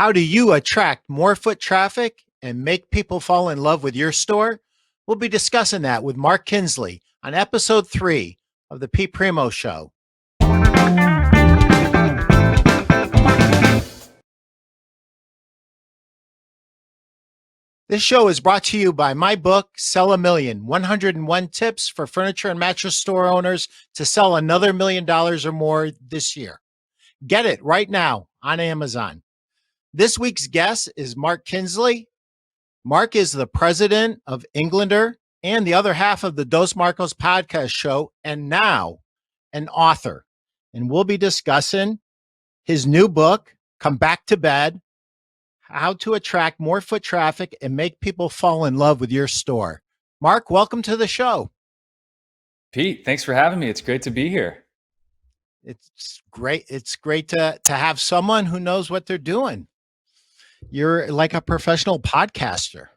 How do you attract more foot traffic and make people fall in love with your store? We'll be discussing that with Mark Kinsley on episode 3 of the Pete Primeau Show. This show is brought to you by my book, Sell a Million 101 Tips for Furniture and Mattress Store Owners to Sell Another $1 million or more this year. Get it right now on Amazon. This week's guest is Mark Kinsley. Mark is the president of Englander and the other half of the Dos Marcos podcast show, and now an author. And we'll be discussing his new book, Come Back to Bed, How to Attract More Foot Traffic and Make People Fall in Love with Your Store. Mark, welcome to the show. Pete, thanks for having me. It's great to be here. It's great. It's great to have someone who knows what they're doing. You're like a professional podcaster.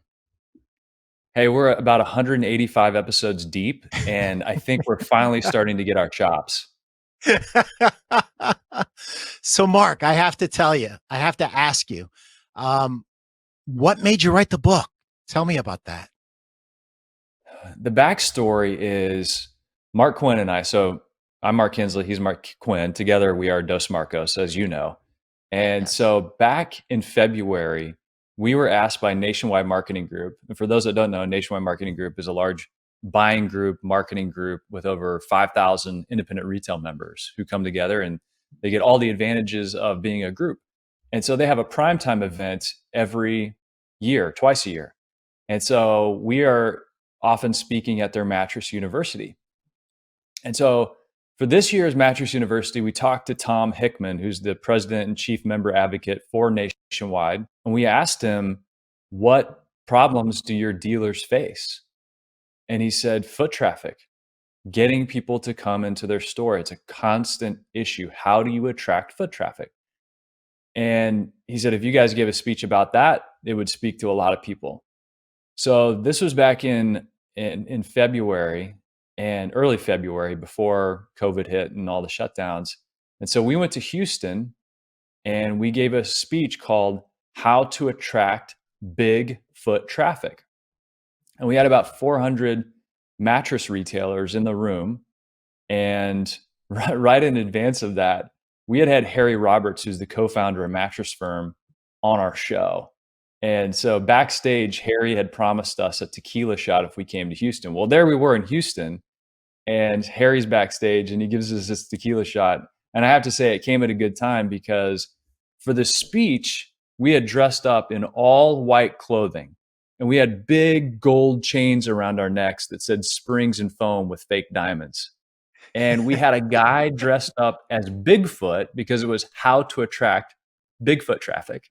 Hey, we're about 185 episodes deep, and I think we're finally starting to get our chops. So, Mark, I have to ask you, what made you write the book? Tell me about that. The backstory is Mark Quinn and I. So I'm Mark Kinsley. He's Mark Quinn. Together, we are Dos Marcos, as you know. And so back in February, we were asked by Nationwide Marketing Group. And for those that don't know, Nationwide Marketing Group is a large buying group, marketing group with over 5,000 independent retail members who come together and they get all the advantages of being a group. And so they have a primetime event every year, twice a year. And so we are often speaking at their Mattress University. And so for this year's Mattress University, we talked to Tom Hickman, who's the president and chief member advocate for Nationwide. And we asked him, what problems do your dealers face? And he said, foot traffic, getting people to come into their store. It's a constant issue. How do you attract foot traffic? And he said, if you guys gave a speech about that, it would speak to a lot of people. So this was back in February and early February before COVID hit and all the shutdowns. And so we went to Houston and we gave a speech called How to Attract Big Foot Traffic. And we had about 400 mattress retailers in the room. And right in advance of that, we had Harry Roberts, who's the co-founder of Mattress Firm, on our show. And so backstage, Harry had promised us a tequila shot if we came to Houston. Well, there we were in Houston, and Harry's backstage, and he gives us this tequila shot. And I have to say, it came at a good time because for the speech, we had dressed up in all white clothing, and we had big gold chains around our necks that said springs and foam with fake diamonds. And we had a guy dressed up as Bigfoot because it was how to attract Bigfoot traffic.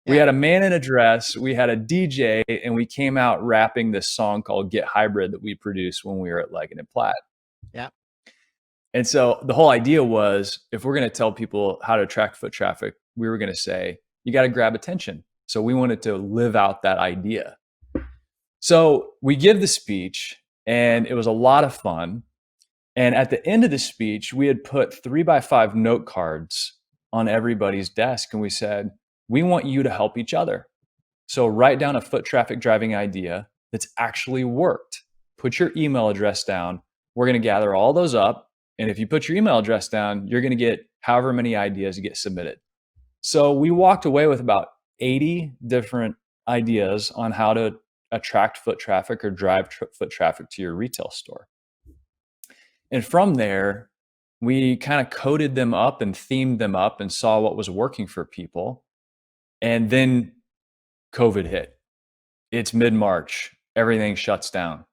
We had a man in a dress, we had a DJ, and we came out rapping this song called Get Hybrid that we produced when we were at Leggett and Platt. Yeah. And so the whole idea was, if we're going to tell people how to attract foot traffic, we were going to say, you got to grab attention. So we wanted to live out that idea. So we give the speech, and it was a lot of fun. And at the end of the speech, we had put 3x5 note cards on everybody's desk. And we said, we want you to help each other. So write down a foot traffic driving idea that's actually worked. Put your email address down. We're going to gather all those up. And if you put your email address down, you're going to get however many ideas get submitted. So we walked away with about 80 different ideas on how to attract foot traffic or drive foot traffic to your retail store. And from there, we kind of coded them up and themed them up and saw what was working for people. And then COVID hit. It's mid-March. Everything shuts down.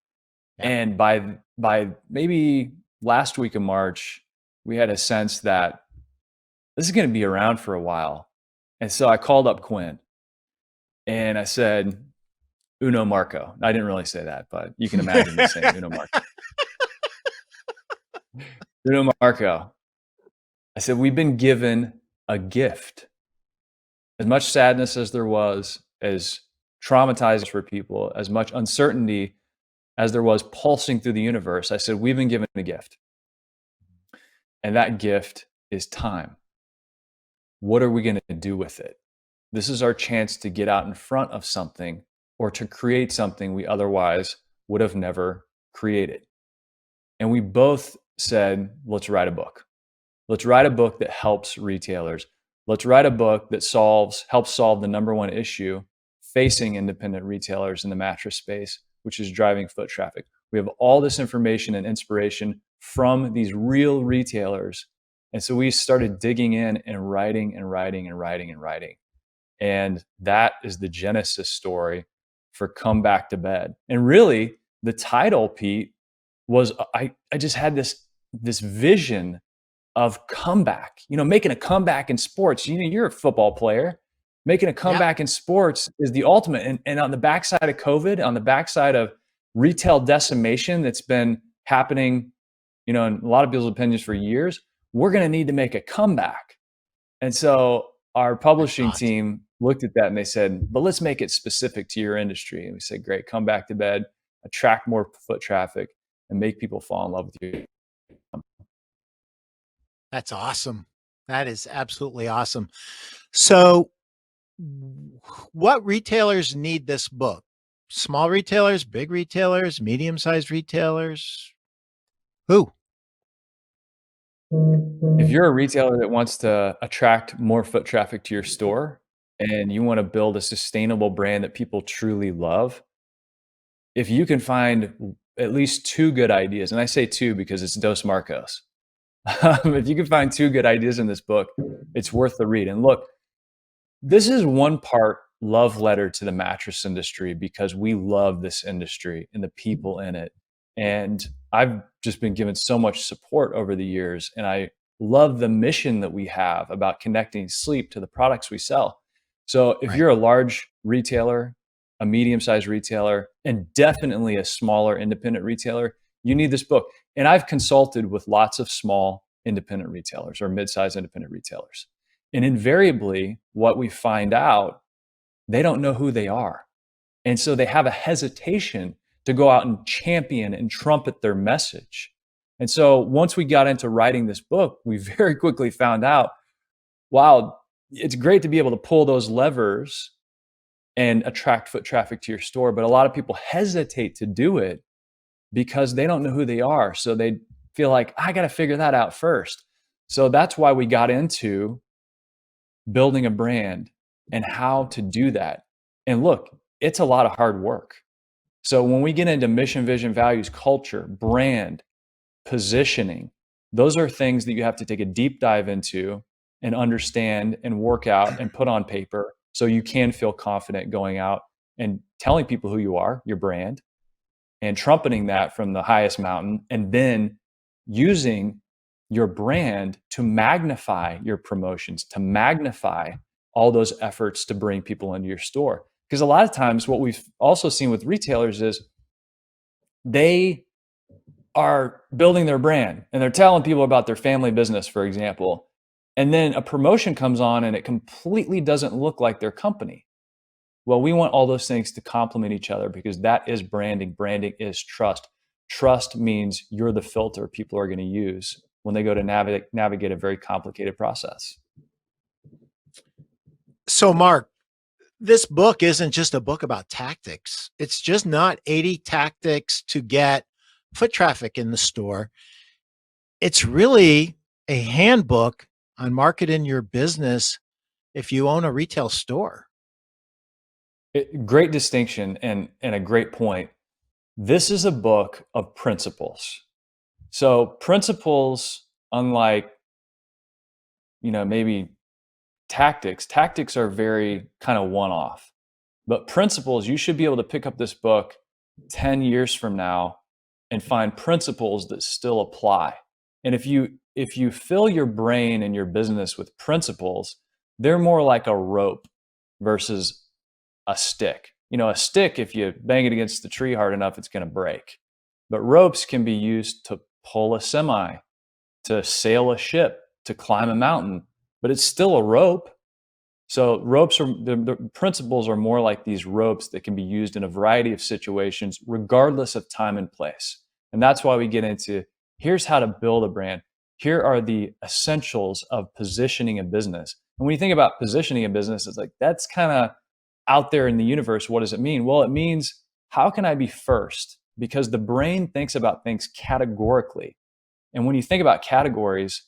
Yeah. And by maybe last week of March, we had a sense that this is going to be around for a while. And so I called up Quinn and I said, Uno Marco. I didn't really say that, but you can imagine me saying Uno Marco. Uno Marco. I said, we've been given a gift. As much sadness as there was, as traumatizing for people, as much uncertainty as there was pulsing through the universe, I said, we've been given a gift. And that gift is time. What are we going to do with it? This is our chance to get out in front of something or to create something we otherwise would have never created. And we both said, let's write a book. Let's write a book that helps retailers. Let's write a book that helps solve the number one issue facing independent retailers in the mattress space, which is driving foot traffic. We have all this information and inspiration from these real retailers. And so we started digging in and writing and writing and writing and writing. And that is the genesis story for Come Back to Bed. And really, the title, Pete, was I just had this vision of comeback, making a comeback in sports. You're a football player. Making a comeback in sports is the ultimate. And on the backside of COVID, on the backside of retail decimation that's been happening, in a lot of people's opinions for years, we're going to need to make a comeback. And so our publishing team looked at that and they said, but let's make it specific to your industry. And we said, great, Come Back to Bed, attract more foot traffic and make people fall in love with you. That's awesome. That is absolutely awesome. So what retailers need this book? Small retailers, big retailers, medium-sized retailers? Who? If you're a retailer that wants to attract more foot traffic to your store and you want to build a sustainable brand that people truly love, if you can find at least two good ideas, and I say two because it's Dos Marcos. If you can find two good ideas in this book, it's worth the read. And look, this is one part love letter to the mattress industry because we love this industry and the people in it. And I've just been given so much support over the years. And I love the mission that we have about connecting sleep to the products we sell. So if you're a large retailer, a medium-sized retailer, and definitely a smaller independent retailer, you need this book. And I've consulted with lots of small independent retailers or mid-sized independent retailers. And invariably, what we find out, they don't know who they are. And so they have a hesitation to go out and champion and trumpet their message. And so once we got into writing this book, we very quickly found out, wow, it's great to be able to pull those levers and attract foot traffic to your store. But a lot of people hesitate to do it because they don't know who they are. So they feel like, I got to figure that out first. So that's why we got into building a brand and how to do that. And look, it's a lot of hard work. So when we get into mission, vision, values, culture, brand, positioning, those are things that you have to take a deep dive into and understand and work out and put on paper so you can feel confident going out and telling people who you are, your brand, and trumpeting that from the highest mountain, and then using your brand to magnify your promotions, to magnify all those efforts to bring people into your store. Because a lot of times what we've also seen with retailers is they are building their brand and they're telling people about their family business, for example, and then a promotion comes on and it completely doesn't look like their company. Well, we want all those things to complement each other because that is branding. Branding is trust. Trust means you're the filter people are going to use when they go to navigate a very complicated process. So, Mark, this book isn't just a book about tactics. It's just not 80 tactics to get foot traffic in the store. It's really a handbook on marketing your business if you own a retail store. Great distinction and a great point. This is a book of principles. So principles, unlike, maybe tactics are very kind of one-off. But principles, you should be able to pick up this book 10 years from now and find principles that still apply. And if you fill your brain and your business with principles, they're more like a rope versus a stick. A stick, if you bang it against the tree hard enough, it's going to break. But ropes can be used to pull a semi, to sail a ship, to climb a mountain, but it's still a rope. So the principles are more like these ropes that can be used in a variety of situations, regardless of time and place. And that's why we get into, here's how to build a brand. Here are the essentials of positioning a business. And when you think about positioning a business, it's like, that's kind of out there in the universe. What does it mean? Well, it means, how can I be first? Because the brain thinks about things categorically. And when you think about categories,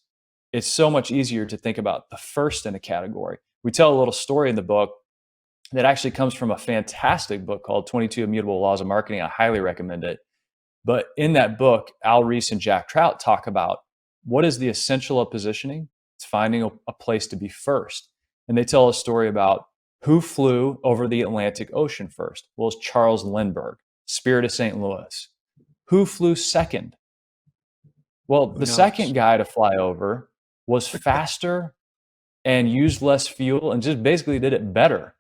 it's so much easier to think about the first in a category. We tell a little story in the book that actually comes from a fantastic book called 22 Immutable Laws of Marketing. I highly recommend it. But in that book, Al Ries and Jack Trout talk about what is the essential of positioning. It's finding a place to be first. And they tell a story about who flew over the Atlantic Ocean first. Well, it's Charles Lindbergh, Spirit of St. Louis. Who flew second? Well, the second guy to fly over was faster and used less fuel and just basically did it better.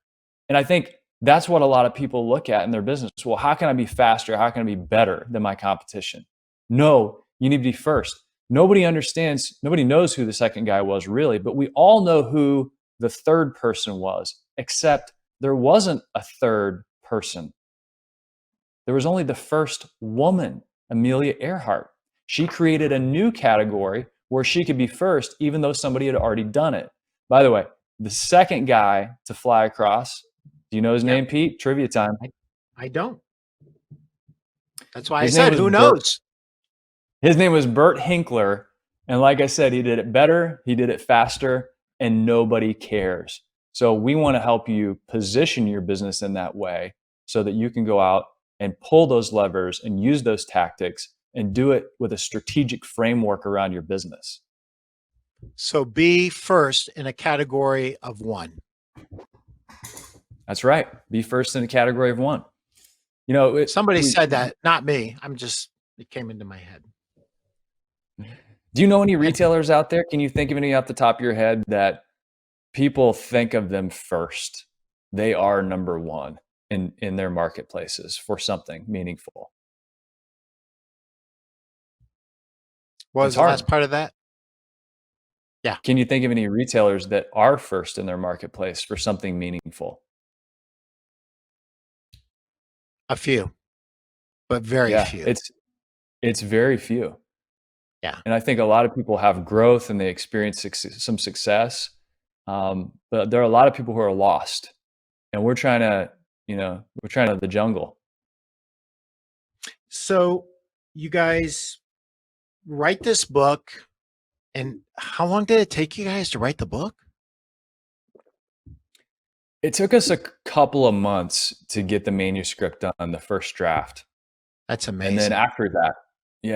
And I think that's what a lot of people look at in their business. Well, how can I be faster? How can I be better than my competition? No, you need to be first. Nobody understands, nobody knows who the second guy was really, but we all know who the third person was, except there wasn't a third person. There was only the first woman, Amelia Earhart. She created a new category where she could be first, even though somebody had already done it. By the way, the second guy to fly across, do you know his name, Pete? Trivia time. I don't. That's why I said, who knows? His name was Bert Hinkler. And like I said, he did it better, he did it faster, and nobody cares. So we want to help you position your business in that way so that you can go out and pull those levers and use those tactics and do it with a strategic framework around your business. So be first in a category of one. That's right. Be first in a category of one. You know, somebody said that, not me. It came into my head. Do you know any retailers out there? Can you think of any off the top of your head that people think of them first? They are number one in their marketplaces for something meaningful. What was the last part of that? Yeah. Can you think of any retailers that are first in their marketplace for something meaningful? A few, but very few. It's very few. Yeah. And I think a lot of people have growth and they experience some success. But there are a lot of people who are lost, and we're trying to the jungle. So you guys write this book, and how long did it take you guys to write the book? It took us a couple of months to get the manuscript done, the first draft. That's amazing. And then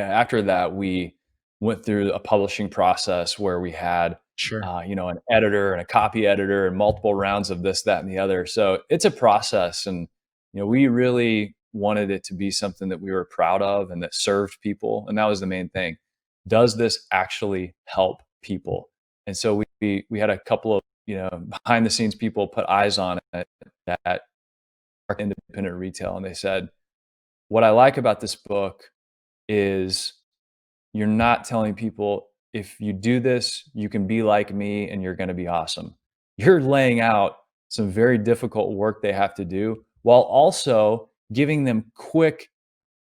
after that, we went through a publishing process where we had, an editor and a copy editor and multiple rounds of this, that, and the other. So it's a process. And, we really wanted it to be something that we were proud of and that served people. And that was the main thing. Does this actually help people? And so we had a couple of, behind the scenes people put eyes on it that are independent retail. And they said, what I like about this book is you're not telling people, if you do this, you can be like me and you're going to be awesome. You're laying out some very difficult work they have to do while also giving them quick,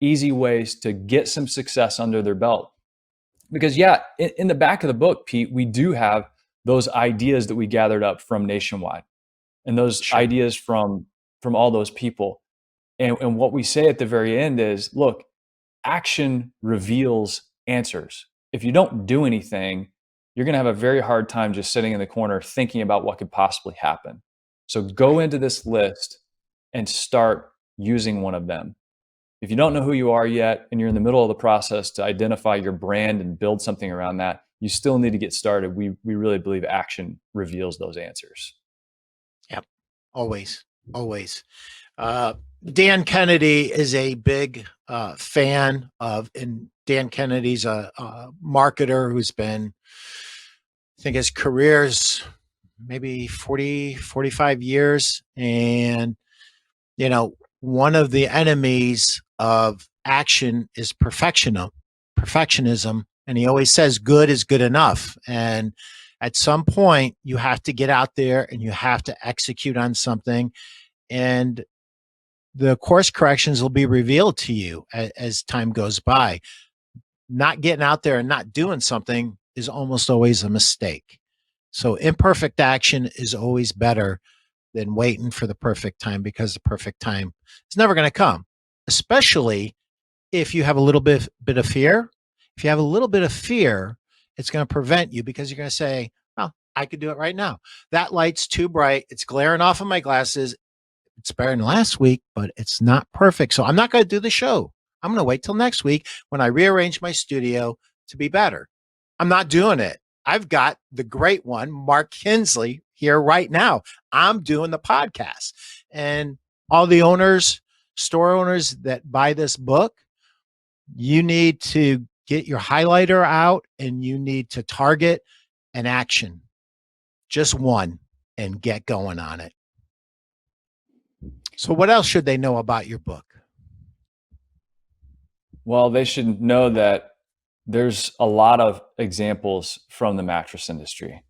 easy ways to get some success under their belt. Because in the back of the book, Pete, we do have those ideas that we gathered up from Nationwide and those ideas from all those people. And what we say at the very end is, look, action reveals answers. If you don't do anything, you're going to have a very hard time just sitting in the corner thinking about what could possibly happen. So go into this list and start using one of them. If you don't know who you are yet and you're in the middle of the process to identify your brand and build something around that, you still need to get started. We really believe action reveals those answers. Yep. Always. Dan Kennedy is a big fan of, and Dan Kennedy's a marketer who's been, I think his career's maybe 40, 45 years. And, one of the enemies of action is perfectionism. And he always says good is good enough. And at some point you have to get out there and you have to execute on something. And the course corrections will be revealed to you as time goes by. Not getting out there and not doing something is almost always a mistake. So imperfect action is always better than waiting for the perfect time, because the perfect time is never going to come, especially if you have a little bit of fear. If you have a little bit of fear, it's going to prevent you, because you're going to say, "Oh, I could do it right now. That light's too bright. It's glaring off of my glasses. It's better than last week, but it's not perfect. So I'm not going to do the show. I'm going to wait till next week when I rearrange my studio to be better." I'm not doing it. I've got the great one, Mark Kinsley, here right now. I'm doing the podcast. And all the owners, store owners that buy this book, you need to get your highlighter out and you need to target an action, just one, and get going on it. So, what else should they know about your book? Well, they should know that there's a lot of examples from the mattress industry.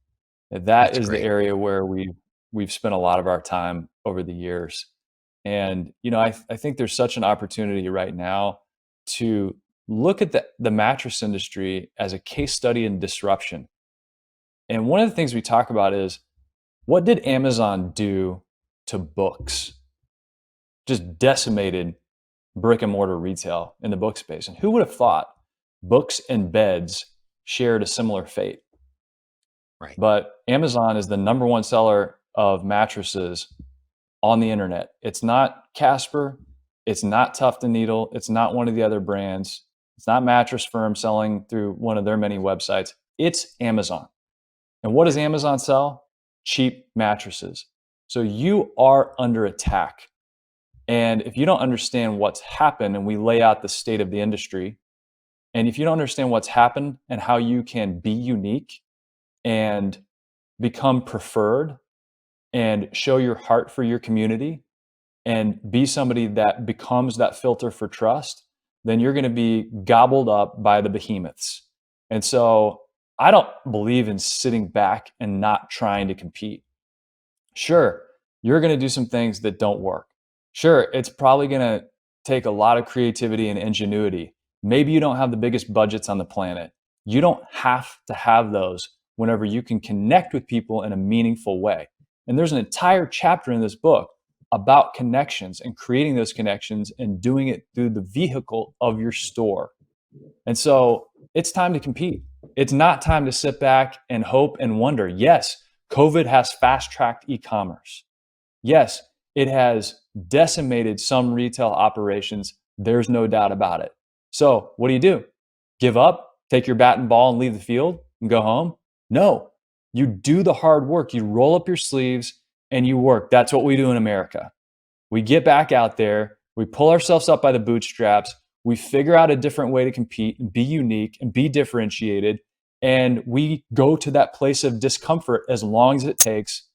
That That's is the great. area where we've spent a lot of our time over the years. And I think there's such an opportunity right now to look at the mattress industry as a case study in disruption. And one of the things we talk about is, what did Amazon do to books? Just decimated brick and mortar retail in the book space. And who would have thought books and beds shared a similar fate? Right. But Amazon is the number one seller of mattresses on the internet. It's not Casper. It's not Tuft and Needle. It's not one of the other brands. It's not Mattress Firm selling through one of their many websites. It's Amazon. And what does Amazon sell? Cheap mattresses. So you are under attack. And if you don't understand what's happened, and we lay out the state of the industry, and if you don't understand what's happened and how you can be unique and become preferred and show your heart for your community and be somebody that becomes that filter for trust, then you're going to be gobbled up by the behemoths. And so I don't believe in sitting back and not trying to compete. Sure, you're going to do some things that don't work. Sure, it's probably going to take a lot of creativity and ingenuity. Maybe you don't have the biggest budgets on the planet. You don't have to have those whenever you can connect with people in a meaningful way. And there's an entire chapter in this book about connections and creating those connections and doing it through the vehicle of your store. And so it's time to compete. It's not time to sit back and hope and wonder. Yes, COVID has fast-tracked e-commerce. Yes, it has decimated some retail operations. There's no doubt about it. So what do? Give up, take your bat and ball and leave the field and go home? No, you do the hard work. You roll up your sleeves and you work. That's what we do in America. We get back out there. We pull ourselves up by the bootstraps. We figure out a different way to compete and be unique and be differentiated. And we go to that place of discomfort as long as it takes.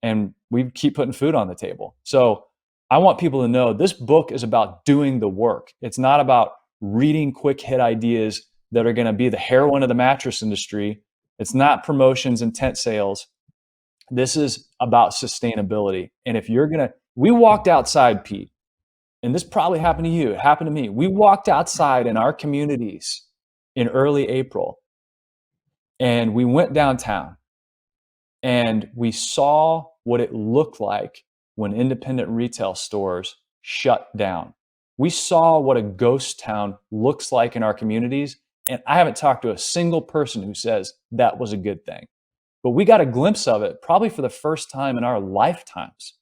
And we keep putting food on the table. So I want people to know this book is about doing the work. It's not about reading quick hit ideas that are going to be the heroin of the mattress industry. It's not promotions and tent sales. This is about sustainability. And if you're going to, we walked outside, Pete, and this probably happened to you. It happened to me. We walked outside in our communities in early April and we went downtown and we saw what it looked like when independent retail stores shut down. We saw what a ghost town looks like in our communities. And I haven't talked to a single person who says that was a good thing. But we got a glimpse of it probably for the first time in our lifetimes,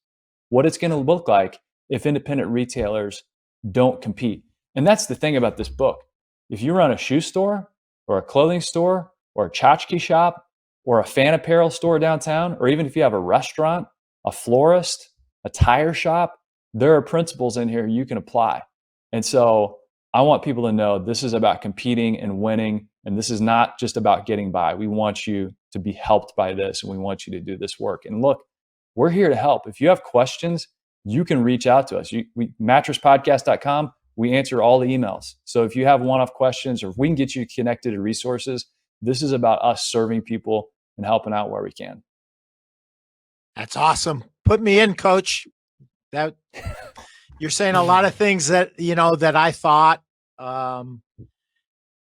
what it's going to look like if independent retailers don't compete. And that's the thing about this book. If you run a shoe store or a clothing store or a tchotchke shop or a fan apparel store downtown, or even if you have a restaurant, a florist, a tire shop, there are principles in here you can apply. And so I want people to know this is about competing and winning. And this is not just about getting by. We want you to be helped by this. And we want you to do this work. And look, we're here to help. If you have questions, you can reach out to us. Mattresspodcast.com, we answer all the emails. So if you have one-off questions or if we can get you connected to resources, this is about us serving people and helping out where we can. That's awesome. Put me in, coach. That you're saying a lot of things that, that I thought.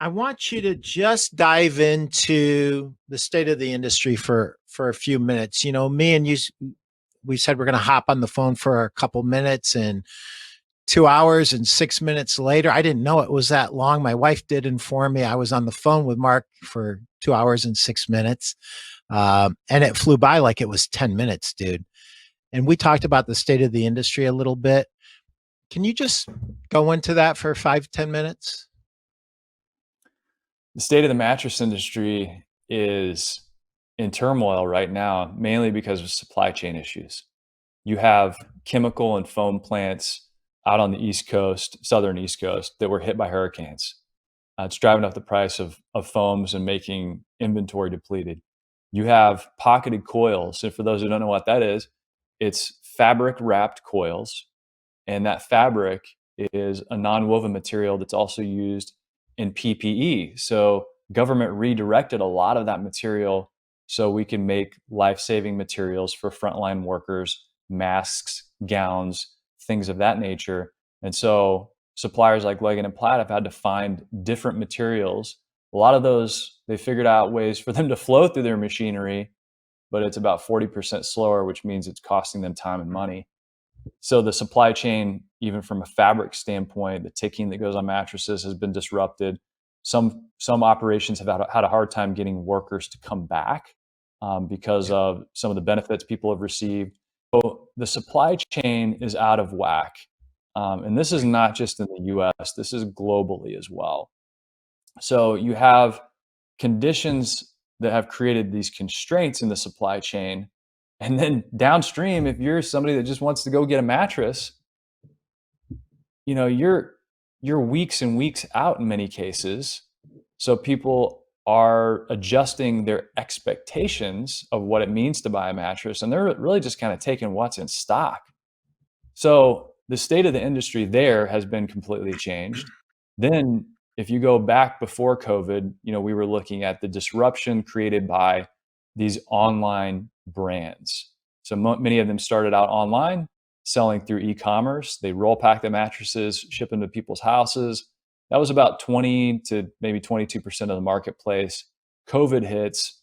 I want you to just dive into the state of the industry for a few minutes. You know, me and you, we said we're going to hop on the phone for a couple minutes, and 2 hours and 6 minutes later, I didn't know it was that long. My wife did inform me I was on the phone with Mark for 2 hours and 6 minutes. And it flew by like it was 10 minutes, dude. And we talked about the state of the industry a little bit. Can you just go into that for 5, 10 minutes? The state of the mattress industry is in turmoil right now, mainly because of supply chain issues. You have chemical and foam plants out on the East Coast, southern East Coast, that were hit by hurricanes. It's driving up the price of foams and making inventory depleted. You have pocketed coils. And for those who don't know what that is, it's fabric wrapped coils. And that fabric is a non-woven material that's also used in PPE. So government redirected a lot of that material so we can make life-saving materials for frontline workers, masks, gowns, things of that nature. And so suppliers like Leggett and Platt have had to find different materials. A lot of those, they figured out ways for them to flow through their machinery, but it's about 40% slower, which means it's costing them time and money. So the supply chain, even from a fabric standpoint, the ticking that goes on mattresses has been disrupted. Some operations have had a hard time getting workers to come back because of some of the benefits people have received. So the supply chain is out of whack. And this is not just in the US, this is globally as well. So you have conditions that have created these constraints in the supply chain. And then downstream, if you're somebody that just wants to go get a mattress, you know, you're weeks and weeks out in many cases. So people are adjusting their expectations of what it means to buy a mattress, and they're really just kind of taking what's in stock. So the state of the industry there has been completely changed. Then if you go back before COVID, you know, we were looking at the disruption created by these online brands. So many of them started out online, selling through e-commerce. They roll pack the mattresses, ship them to people's houses. That was about 20 to maybe 22% of the marketplace. COVID hits,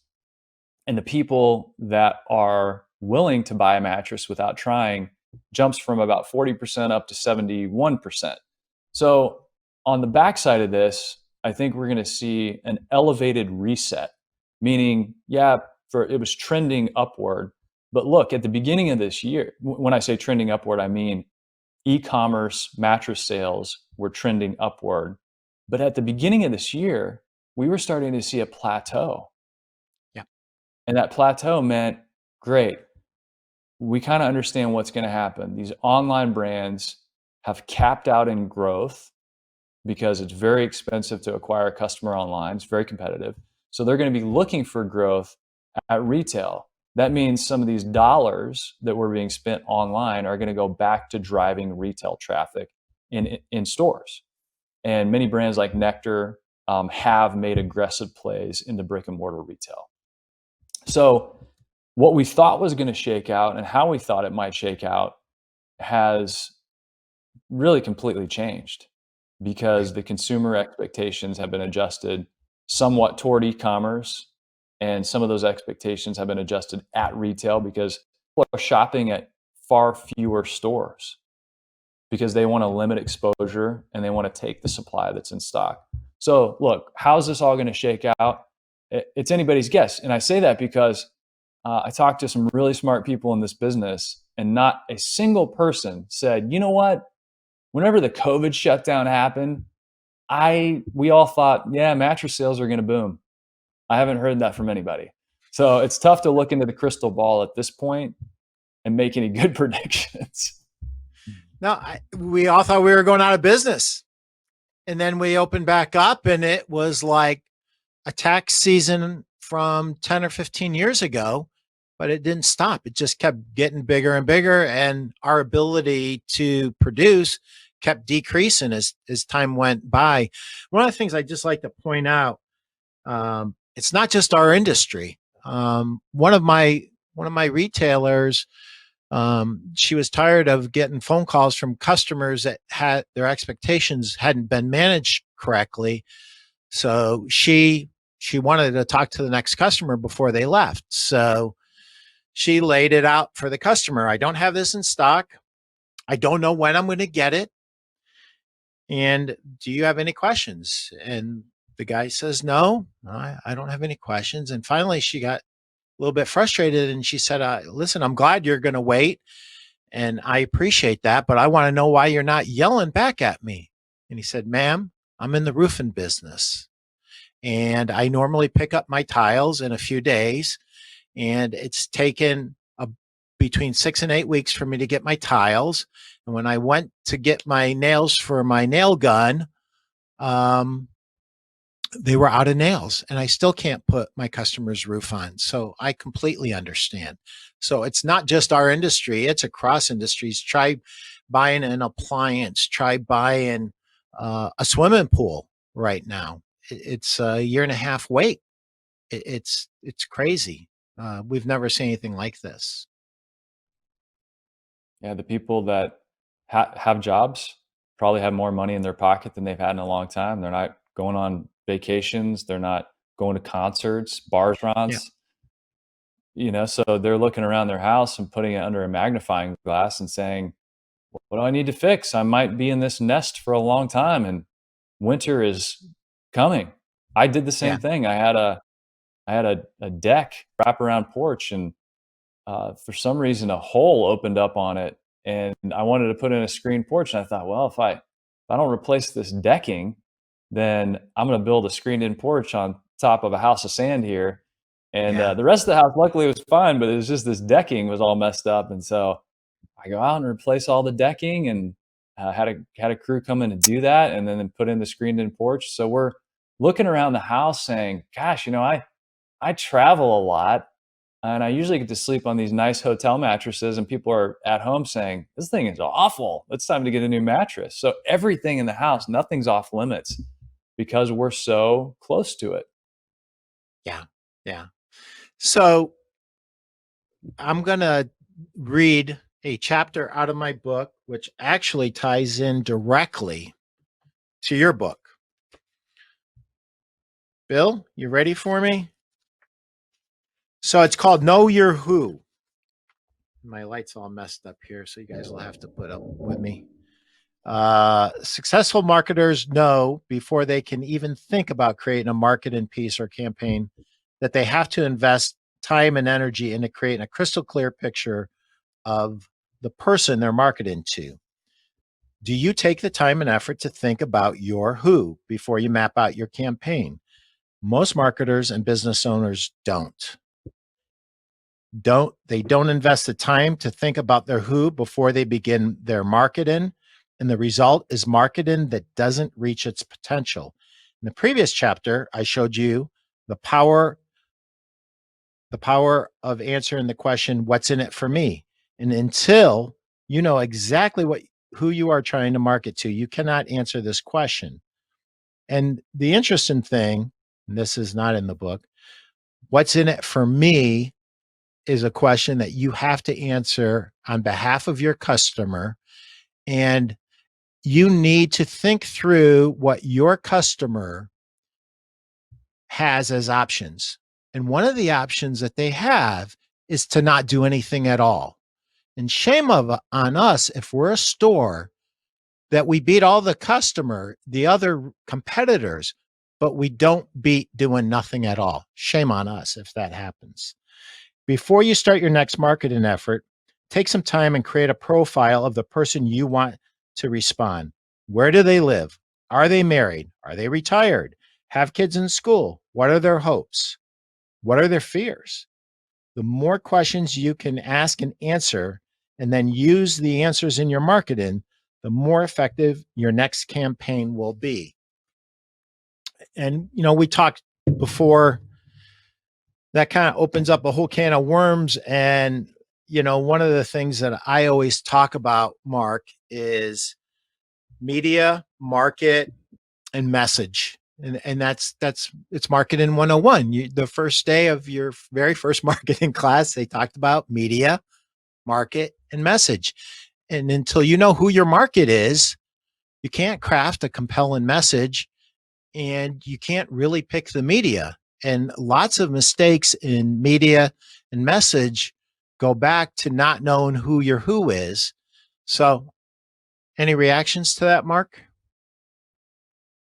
and the people that are willing to buy a mattress without trying jumps from about 40% up to 71%. So on the backside of this, I think we're going to see an elevated reset, meaning, it was trending upward. But look, at the beginning of this year, when I say trending upward, I mean e-commerce mattress sales were trending upward. But at the beginning of this year, we were starting to see a plateau. Yeah. And that plateau meant, great, we kind of understand what's going to happen. These online brands have capped out in growth because it's very expensive to acquire a customer online. It's very competitive. So they're going to be looking for growth at retail. That means some of these dollars that were being spent online are going to go back to driving retail traffic in stores. And many brands like Nectar have made aggressive plays into brick and mortar retail. So what we thought was going to shake out and how we thought it might shake out has really completely changed because the consumer expectations have been adjusted somewhat toward e-commerce, and some of those expectations have been adjusted at retail because people are shopping at far fewer stores because they want to limit exposure and they want to take the supply that's in stock. So look, how's this all going to shake out? It's anybody's guess. And I say that because I talked to some really smart people in this business, and not a single person said, you know what, whenever the COVID shutdown happened, we all thought, yeah, mattress sales are going to boom. I haven't heard that from anybody. So it's tough to look into the crystal ball at this point and make any good predictions. No, we all thought we were going out of business. And then we opened back up, and it was like a tax season from 10 or 15 years ago, but it didn't stop. It just kept getting bigger and bigger, and our ability to produce kept decreasing as time went by. One of the things I just like to point out, it's not just our industry. One of my retailers, she was tired of getting phone calls from customers that had their expectations hadn't been managed correctly. So she wanted to talk to the next customer before they left. So she laid it out for the customer. I don't have this in stock. I don't know when I'm going to get it. And do you have any questions? And the guy says, no, I don't have any questions. And finally, she got a little bit frustrated and she said, listen, I'm glad you're going to wait. And I appreciate that, but I want to know why you're not yelling back at me. And he said, ma'am, I'm in the roofing business and I normally pick up my tiles in a few days. And it's taken between 6 and 8 weeks for me to get my tiles. And when I went to get my nails for my nail gun, they were out of nails and I still can't put my customer's roof on. So I completely understand. So it's not just our industry, it's across industries. Try buying an appliance, try buying a swimming pool right now. It's a year and a half wait. It's crazy. We've never seen anything like this. Yeah, the people that have jobs probably have more money in their pocket than they've had in a long time. They're not going on vacations. They're not going to concerts, bar Yeah. restaurants. So they're looking around their house and putting it under a magnifying glass and saying, what do I need to fix? I might be in this nest for a long time and winter is coming. I did the Yeah. same thing. I had a deck wraparound porch and for some reason a hole opened up on it and I wanted to put in a screen porch and I thought, well, if I don't replace this decking, then I'm going to build a screened in porch on top of a house of sand here. And Yeah. the rest of the house luckily was fine, but it was just this decking was all messed up. And so I go out and replace all the decking and had a crew come in and do that and then put in the screened in porch. So we're looking around the house saying, gosh, I travel a lot and I usually get to sleep on these nice hotel mattresses, and people are at home saying, this thing is awful. It's time to get a new mattress. So everything in the house, nothing's off limits because we're so close to it. Yeah. Yeah. So I'm going to read a chapter out of my book, which actually ties in directly to your book. Bill, you ready for me? So it's called Know Your Who. My light's all messed up here, so you guys will have to put up with me. Successful marketers know before they can even think about creating a marketing piece or campaign that they have to invest time and energy into creating a crystal clear picture of the person they're marketing to. Do you take the time and effort to think about your who before you map out your campaign? Most marketers and business owners don't invest the time to think about their who before they begin their marketing, and the result is marketing that doesn't reach its potential. In the previous chapter I showed you the power of answering the question, what's in it for me? And until you know exactly who you are trying to market to, you cannot answer this question. And the interesting thing, and this is not in the book, what's in it for me is a question that you have to answer on behalf of your customer. And you need to think through what your customer has as options. And one of the options that they have is to not do anything at all. And shame on us if we're a store that we beat all the other competitors, but we don't beat doing nothing at all. Shame on us if that happens. Before you start your next marketing effort, take some time and create a profile of the person you want to respond. Where do they live? Are they married? Are they retired? Have kids in school? What are their hopes? What are their fears? The more questions you can ask and answer, and then use the answers in your marketing, the more effective your next campaign will be. And, we talked before that kind of opens up a whole can of worms. And, one of the things that I always talk about, Mark, is media, market, and message. And that's it's marketing 101. The first day of your very first marketing class, they talked about media, market, and message. And until you know who your market is, you can't craft a compelling message and you can't really pick the media. And lots of mistakes in media and message go back to not knowing who your who is. So, any reactions to that, Mark?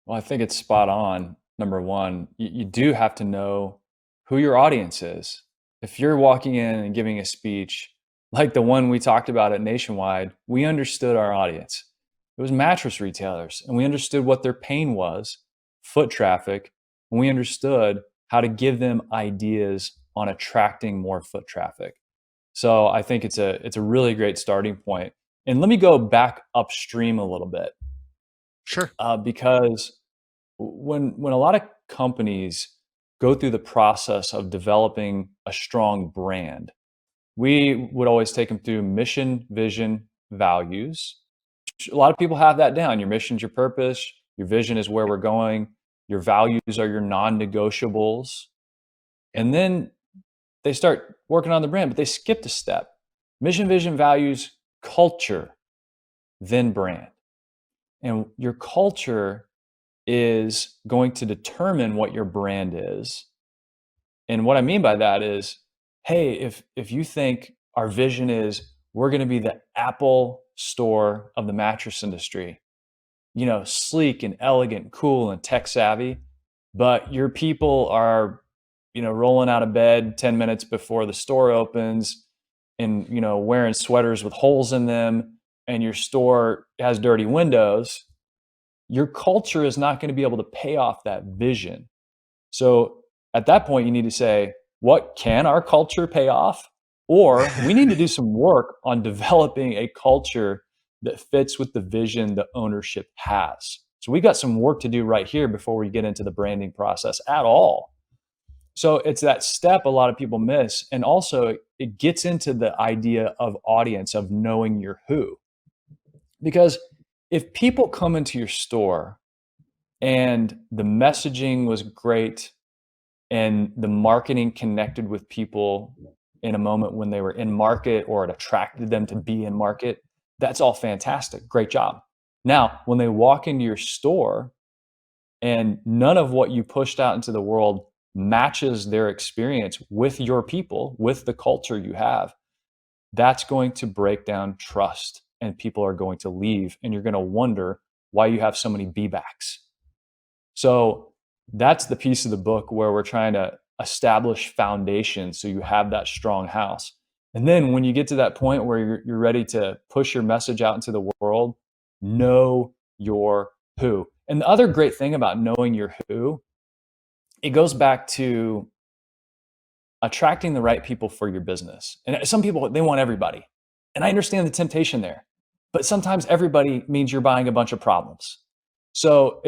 Well, I think it's spot on. Number one, you do have to know who your audience is. If you're walking in and giving a speech like the one we talked about at Nationwide, we understood our audience. It was mattress retailers, and we understood what their pain was, foot traffic, and we understood how to give them ideas on attracting more foot traffic. So I think it's a really great starting point. And let me go back upstream a little bit, Sure. because when a lot of companies go through the process of developing a strong brand, we would always take them through mission, vision, values. A lot of people have that down. Your mission's your purpose, your vision is where we're going, your values are your non-negotiables. And then they start working on the brand, but they skipped a step. Mission, vision, values, culture, then brand. And your culture is going to determine what your brand is. And what I mean by that is, hey, if you think our vision is we're going to be the Apple store of the mattress industry, sleek and elegant, cool and tech savvy, but your people are, rolling out of bed 10 minutes before the store opens and, wearing sweaters with holes in them, and your store has dirty windows, your culture is not going to be able to pay off that vision. So at that point, you need to say, what can our culture pay off? Or we need to do some work on developing a culture that fits with the vision the ownership has. So we got some work to do right here before we get into the branding process at all. So it's that step a lot of people miss. And also it gets into the idea of audience, of knowing your who. Because if people come into your store and the messaging was great and the marketing connected with people in a moment when they were in market, or it attracted them to be in market, that's all fantastic. Great job. Now, when they walk into your store and none of what you pushed out into the world matches their experience with your people, with the culture you have, that's going to break down trust, and people are going to leave, and you're going to wonder why you have so many be-backs. So that's the piece of the book where we're trying to establish foundation so you have that strong house. And then when you get to that point where you're ready to push your message out into the world, know your who. And the other great thing about knowing your who, it goes back to attracting the right people for your business. And some people, they want everybody. And I understand the temptation there. But sometimes everybody means you're buying a bunch of problems. So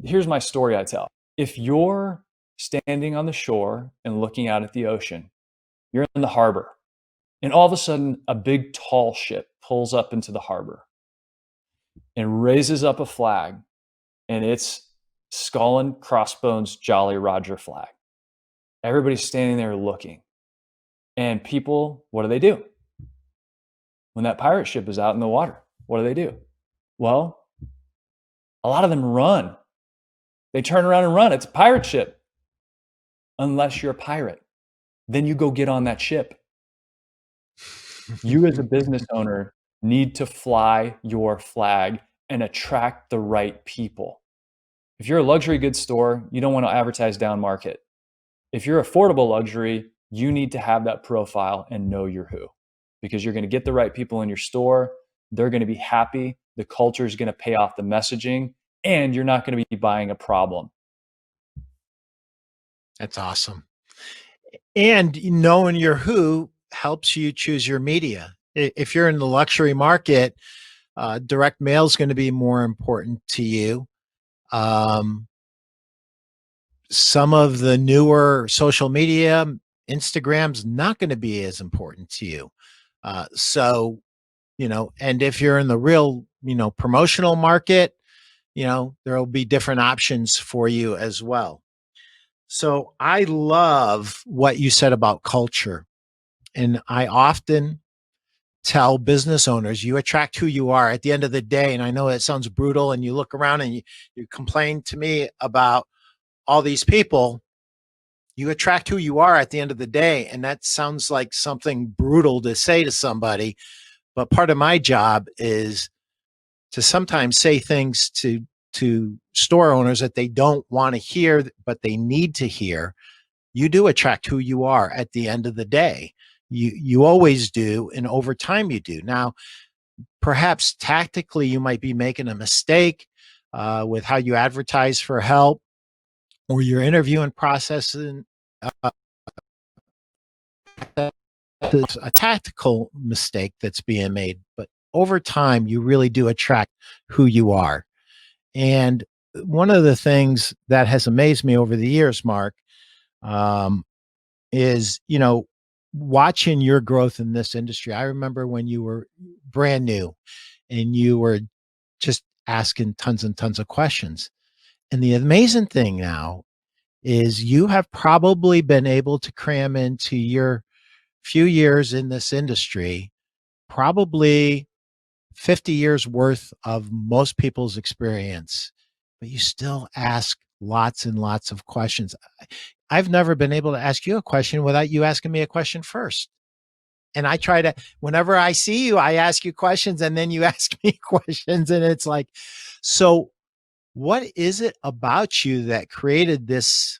here's my story I tell. If you're standing on the shore and looking out at the ocean, you're in the harbor, and all of a sudden a big tall ship pulls up into the harbor and raises up a flag, and it's Skull and Crossbones Jolly Roger flag. Everybody's standing there looking. And people, what do? When that pirate ship is out in the water, what do? Well, a lot of them run. They turn around and run. It's a pirate ship. Unless you're a pirate. Then you go get on that ship. You as a business owner need to fly your flag and attract the right people. If you're a luxury goods store, you don't want to advertise down market. If you're affordable luxury, you need to have that profile and know your who, because you're going to get the right people in your store. They're going to be happy. The culture is going to pay off the messaging, and you're not going to be buying a problem. That's awesome. And knowing your who helps you choose your media. If you're in the luxury market, direct mail is going to be more important to you. Some of the newer social media, Instagram's not going to be as important to you. And if you're in the real, promotional market, there'll be different options for you as well. So I love what you said about culture. And I often tell business owners you attract who you are at the end of the day. And I know it sounds brutal, and you look around and you complain to me about all these people. You attract who you are at the end of the day. And that sounds like something brutal to say to somebody. But part of my job is to sometimes say things to store owners that they don't want to hear, but they need to hear. You do attract who you are at the end of the day. You always do, and over time you do. Now, perhaps tactically you might be making a mistake with how you advertise for help or your interviewing process, and it's a tactical mistake that's being made. But over time, you really do attract who you are. And one of the things that has amazed me over the years, Mark, um, is, watching your growth in this industry. I remember when you were brand new and you were just asking tons and tons of questions. And the amazing thing now is you have probably been able to cram into your few years in this industry, probably 50 years worth of most people's experience, but you still ask lots and lots of questions. I've never been able to ask you a question without you asking me a question first. And I try to, whenever I see you, I ask you questions and then you ask me questions. And it's like, so what is it about you that created this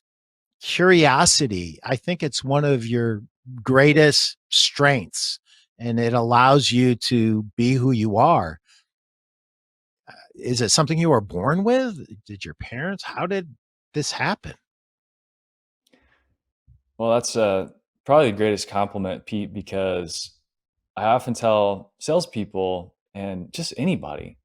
curiosity? I think it's one of your greatest strengths, and it allows you to be who you are. Is it something you were born with? Did your parents? How did this happen? Well, that's probably the greatest compliment, Pete, because I often tell salespeople and just anybody,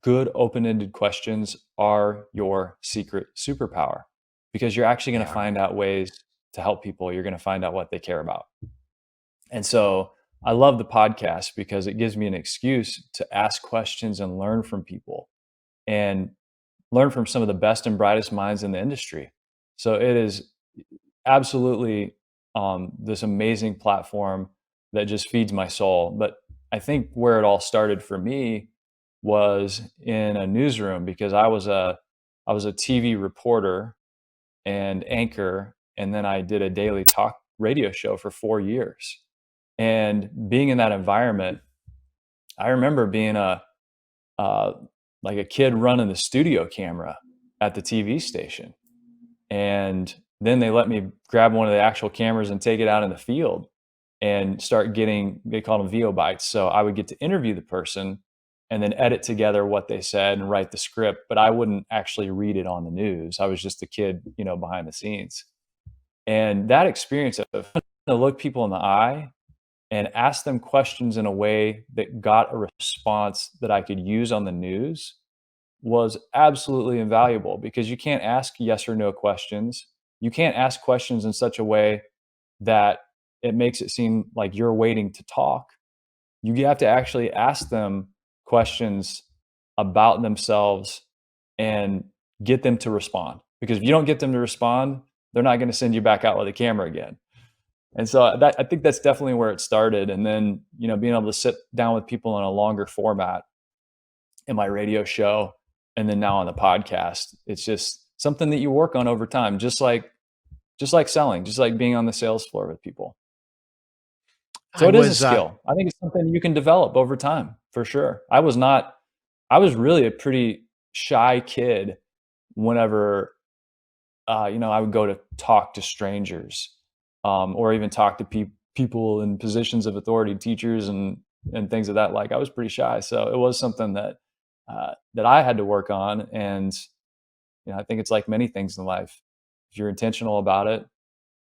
good open-ended questions are your secret superpower because you're actually They going to are. find out ways to help people. You're going to find out what they care about. And so I love the podcast because it gives me an excuse to ask questions and learn from people and learn from some of the best and brightest minds in the industry. So it is absolutely this amazing platform that just feeds my soul. But I think where it all started for me was in a newsroom because I was a TV reporter and anchor, and then I did a daily talk radio show for 4 years. And being in that environment, I remember being uh, like a kid running the studio camera at the TV station, and then they let me grab one of the actual cameras and take it out in the field and start getting, they call them VO bites. So I would get to interview the person and then edit together what they said and write the script, but I wouldn't actually read it on the news. I was just a kid, behind the scenes. And that experience of to look people in the eye and ask them questions in a way that got a response that I could use on the news was absolutely invaluable because you can't ask yes or no questions. You can't ask questions in such a way that it makes it seem like you're waiting to talk. You have to actually ask them questions about themselves and get them to respond. Because if you don't get them to respond, they're not going to send you back out with a camera again. And so I think that's definitely where it started. And then, being able to sit down with people in a longer format in my radio show and then now on the podcast, it's just something that you work on over time, just like selling, just like being on the sales floor with people. So I it is a was skill. I think it's something you can develop over time for sure. I was really a pretty shy kid whenever, I would go to talk to strangers, or even talk to people in positions of authority, teachers and things of that. Like I was pretty shy. So it was something that I had to work on. And, I think it's like many things in life. If you're intentional about it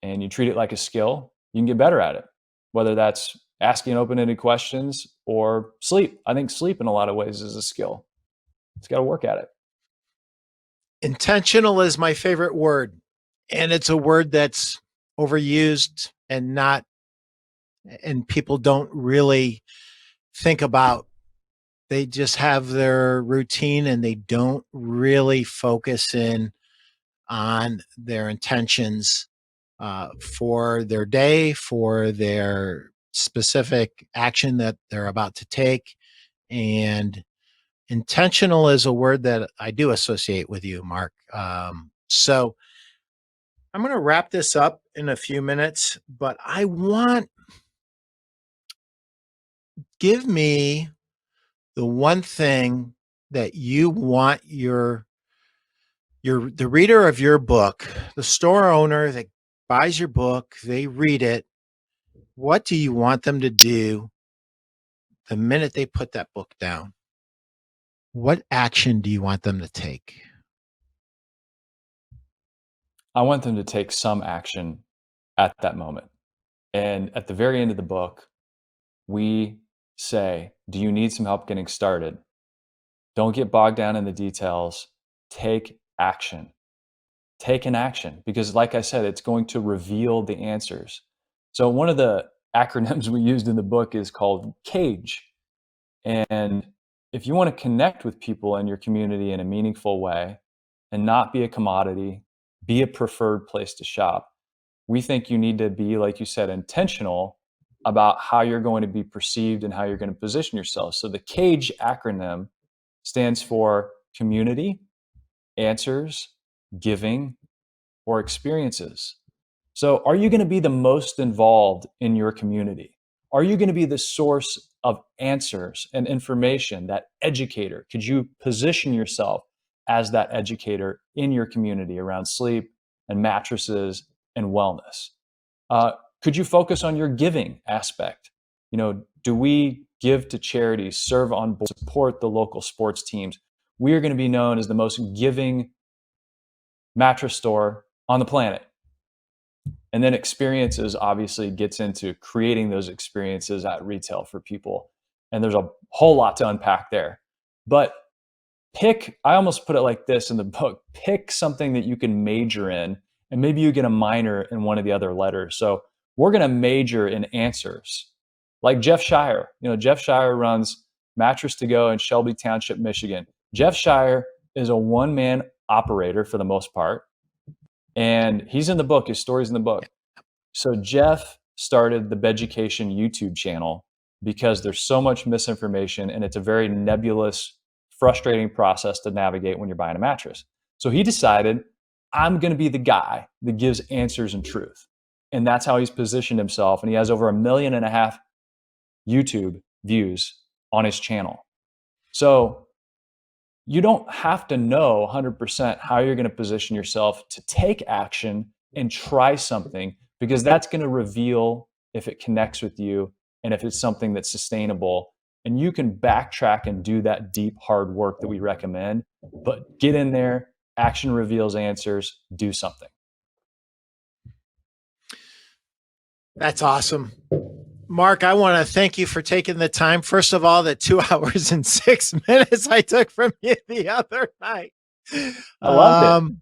and you treat it like a skill, you can get better at it, whether that's asking open-ended questions or sleep. I think sleep in a lot of ways is a skill. It's got to work at it. Intentional is my favorite word, and it's a word that's overused and not, and people don't really think about. They just have their routine and they don't really focus in on their intentions for their day, for their specific action that they're about to take. And intentional is a word that I do associate with you, Mark. So I'm going to wrap this up in a few minutes, but give me the one thing that you want the reader of your book, the store owner that buys your book, they read it. What do you want them to do the minute they put that book down? What action do you want them to take? I want them to take some action at that moment. And at the very end of the book, we say, do you need some help getting started? Don't get bogged down in the details. Take action. Take an action because, like I said, it's going to reveal the answers. So, one of the acronyms we used in the book is called CAGE. And if you want to connect with people in your community in a meaningful way and not be a commodity, be a preferred place to shop, we think you need to be, like you said, intentional about how you're going to be perceived and how you're going to position yourself. So the CAGE acronym stands for community, answers, giving, or experiences. So are you going to be the most involved in your community? Are you going to be the source of answers and information, that educator? Could you position yourself as that educator in your community around sleep and mattresses and wellness? Could you focus on your giving aspect? Do we give to charities, serve on board, support the local sports teams? We are going to be known as the most giving mattress store on the planet. And then experiences obviously gets into creating those experiences at retail for people. And there's a whole lot to unpack there. But I almost put it like this in the book, pick something that you can major in, and maybe you get a minor in one of the other letters. So we're going to major in answers. Like Jeff Shire. Jeff Shire runs Mattress to Go in Shelby Township, Michigan. Jeff Shire is a one-man operator for the most part. And he's in the book. His story's in the book. So Jeff started the Beducation YouTube channel because there's so much misinformation and it's a very nebulous, frustrating process to navigate when you're buying a mattress. So he decided, I'm going to be the guy that gives answers and truth. And that's how he's positioned himself. And he has over 1.5 million YouTube views on his channel. So you don't have to know 100% how you're going to position yourself to take action and try something, because that's going to reveal if it connects with you and if it's something that's sustainable. And you can backtrack and do that deep, hard work that we recommend, but get in there, action reveals answers, do something. That's awesome. Mark, I want to thank you for taking the time. First of all, the 2 hours and 6 minutes I took from you the other night. I loved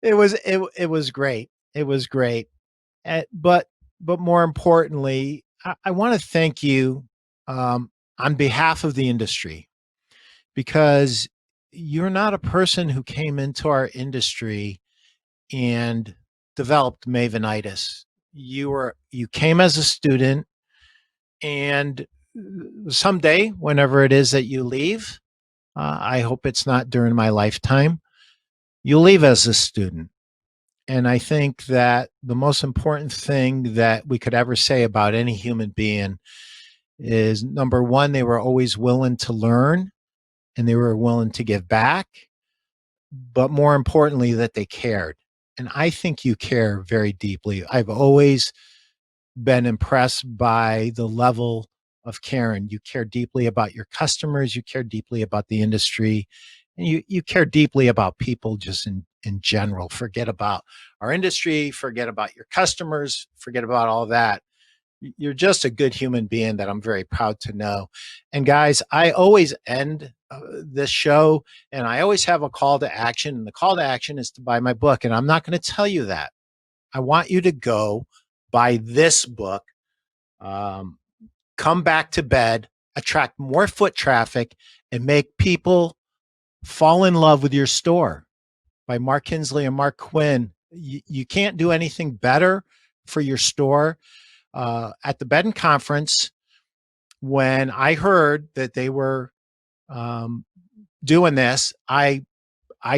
it. It was great. It was great. But more importantly, I want to thank you on behalf of the industry, because you're not a person who came into our industry and developed Mavenitis. You came as a student, and someday, whenever it is that you leave, I hope it's not during my lifetime, you'll leave as a student. And I think that the most important thing that we could ever say about any human being is, number one, they were always willing to learn and they were willing to give back, but more importantly, that they cared. And I think you care very deeply. I've always been impressed by the level of caring. You care deeply about your customers, you care deeply about the industry, and you care deeply about people just in general. Forget about our industry, forget about your customers, forget about all that. You're just a good human being that I'm very proud to know. And guys, I always end this show and I always have a call to action. And the call to action is to buy my book. And I'm not going to tell you that. I want you to go buy this book, Come Back to Bed, attract more foot traffic, and make people fall in love with your store, by Mark Kinsley and Mark Quinn. You can't do anything better for your store. at the Bed and Conference, when I heard that they were um, doing this, I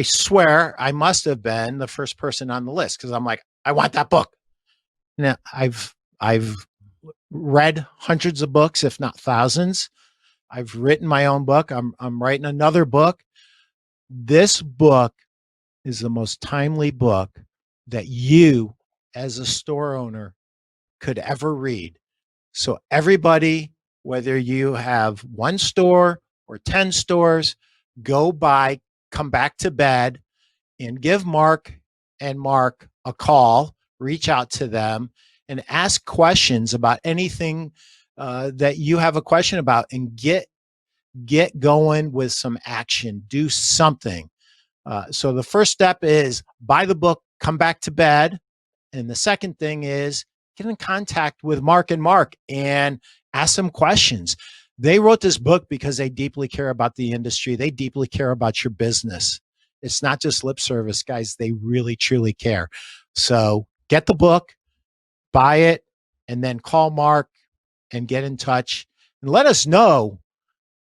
swear I must have been the first person on the list because I'm like, I want that book. Now I've read hundreds of books, if not thousands. I've written my own book. I'm writing another book. This book is the most timely book that you, as a store owner, could ever read. So everybody, whether you have one store or 10 stores, go by, come back to bed, and give Mark and Mark a call, reach out to them, and ask questions about anything that you have a question about, and get going with some action. Do something. So the first step is buy the book, come back to bed. And the second thing is get in contact with Mark and ask them questions. They wrote this book because they deeply care about the industry. They deeply care about your business. It's not just lip service, guys. They really, truly care. So get the book, buy it, and then call Mark and get in touch and let us know,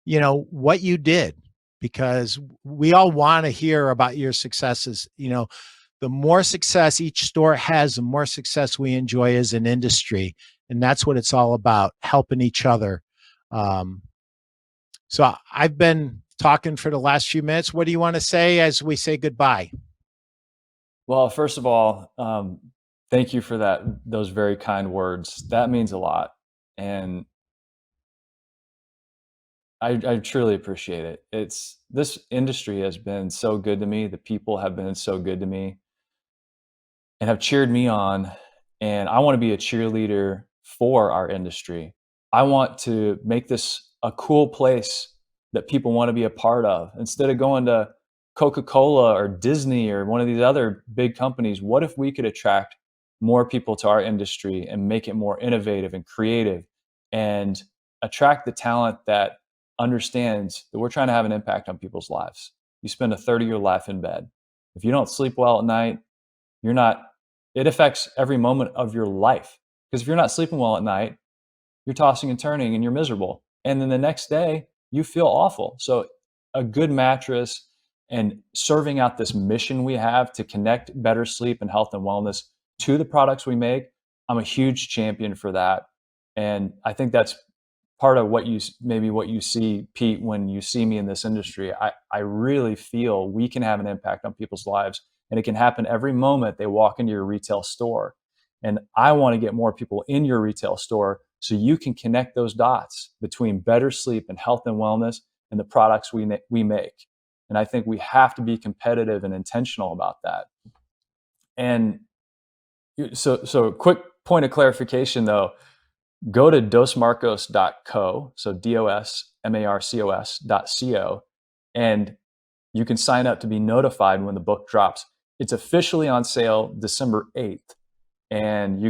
what you did, because we all want to hear about your successes. The more success each store has, the more success we enjoy as an industry. And that's what it's all about, helping each other. So I've been talking for the last few minutes. What do you want to say as we say goodbye? Well, first of all, thank you for those very kind words. That means a lot. And I truly appreciate it. This industry has been so good to me. The people have been so good to me and have cheered me on. And I want to be a cheerleader for our industry. I want to make this a cool place that people want to be a part of. Instead of going to Coca-Cola or Disney or one of these other big companies, what if we could attract more people to our industry and make it more innovative and creative and attract the talent that understands that we're trying to have an impact on people's lives. You spend a third of your life in bed. If you don't sleep well at night, it affects every moment of your life. Because if you're not sleeping well at night, you're tossing and turning and you're miserable. And then the next day, you feel awful. So a good mattress and serving out this mission we have to connect better sleep and health and wellness to the products we make, I'm a huge champion for that. And I think that's part of what you see, Pete, when you see me in this industry. I really feel we can have an impact on people's lives, and it can happen every moment they walk into your retail store. And I want to get more people in your retail store so you can connect those dots between better sleep and health and wellness and the products we make. And I think we have to be competitive and intentional about that. And so quick point of clarification though, go to dosmarcos.co, so DOSMARCOS.co, and you can sign up to be notified when the book drops. It's officially on sale December 8th. And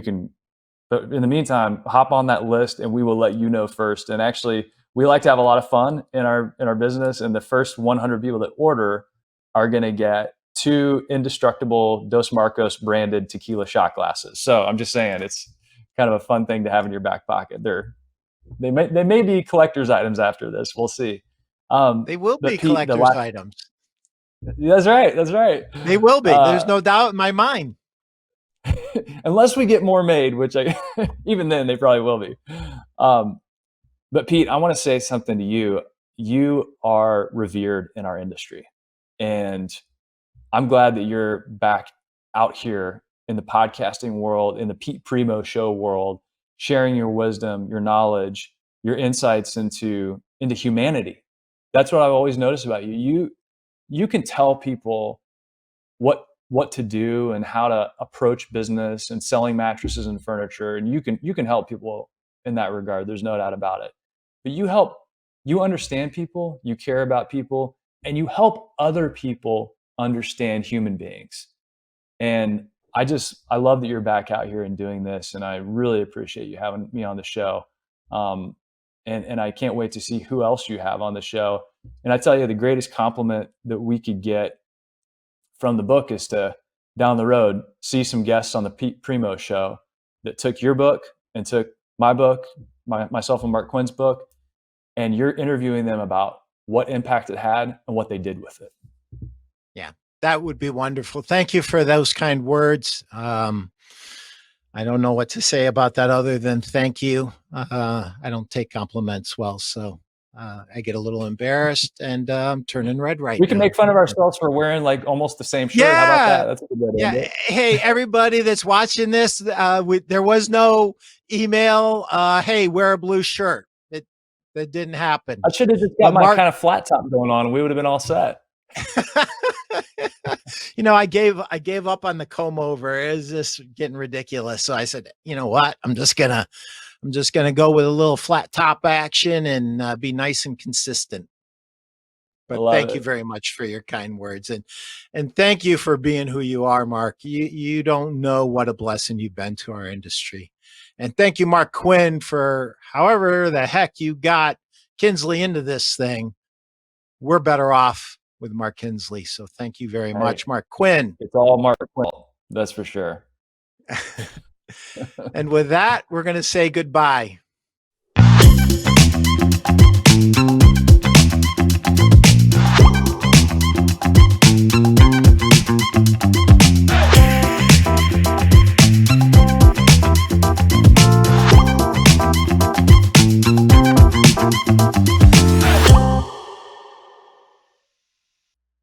but in the meantime, hop on that list and we will let you know first. And actually, we like to have a lot of fun in our business. And the first 100 people that order are going to get 2 indestructible Dos Marcos branded tequila shot glasses. So I'm just saying, it's kind of a fun thing to have in your back pocket. They may be collector's items after this. We'll see. They will be collector's items. That's right. They will be. There's no doubt in my mind. Unless we get more made, which even then they probably will be. But Pete, I want to say something to you. You are revered in our industry, and I'm glad that you're back out here in the podcasting world, in the Pete Primeau Show world, sharing your wisdom, your knowledge, your insights into humanity. That's what I've always noticed about you. You can tell people what to do and how to approach business and selling mattresses and furniture, and you can help people in that regard. There's no doubt about it. But you understand people, you care about people, and you help other people understand human beings. And I love that you're back out here and doing this, and I really appreciate you having me on the show. And I can't wait to see who else you have on the show. And I tell you, the greatest compliment that we could get from the book is to, down the road, see some guests on the Pete Primeau Show that took your book and took my book, myself and Mark Quinn's book, and you're interviewing them about what impact it had and what they did with it. Yeah, that would be wonderful. Thank you for those kind words. I don't know what to say about that other than thank you. I don't take compliments well, so I get a little embarrassed, and I'm turning red right now. We can make fun of ourselves for wearing like almost the same shirt. Yeah. How about that? That's a good way to end it. Hey, everybody that's watching this, there was no email. Hey, wear a blue shirt. That didn't happen. I should have just got my kind of flat top going on, and we would have been all set. You know, I gave up on the comb over. Is this getting ridiculous? So I said, you know what? I'm just gonna go with a little flat top action and be nice and consistent. But thank you very much for your kind words, and thank you for being who you are, Mark. You don't know what a blessing you've been to our industry. And thank you, Mark Quinn, for however the heck you got Kinsley into this thing. We're better off with Mark Kinsley. So thank you very much, Mark Quinn. It's all Mark Quinn. That's for sure. And with that, we're going to say goodbye.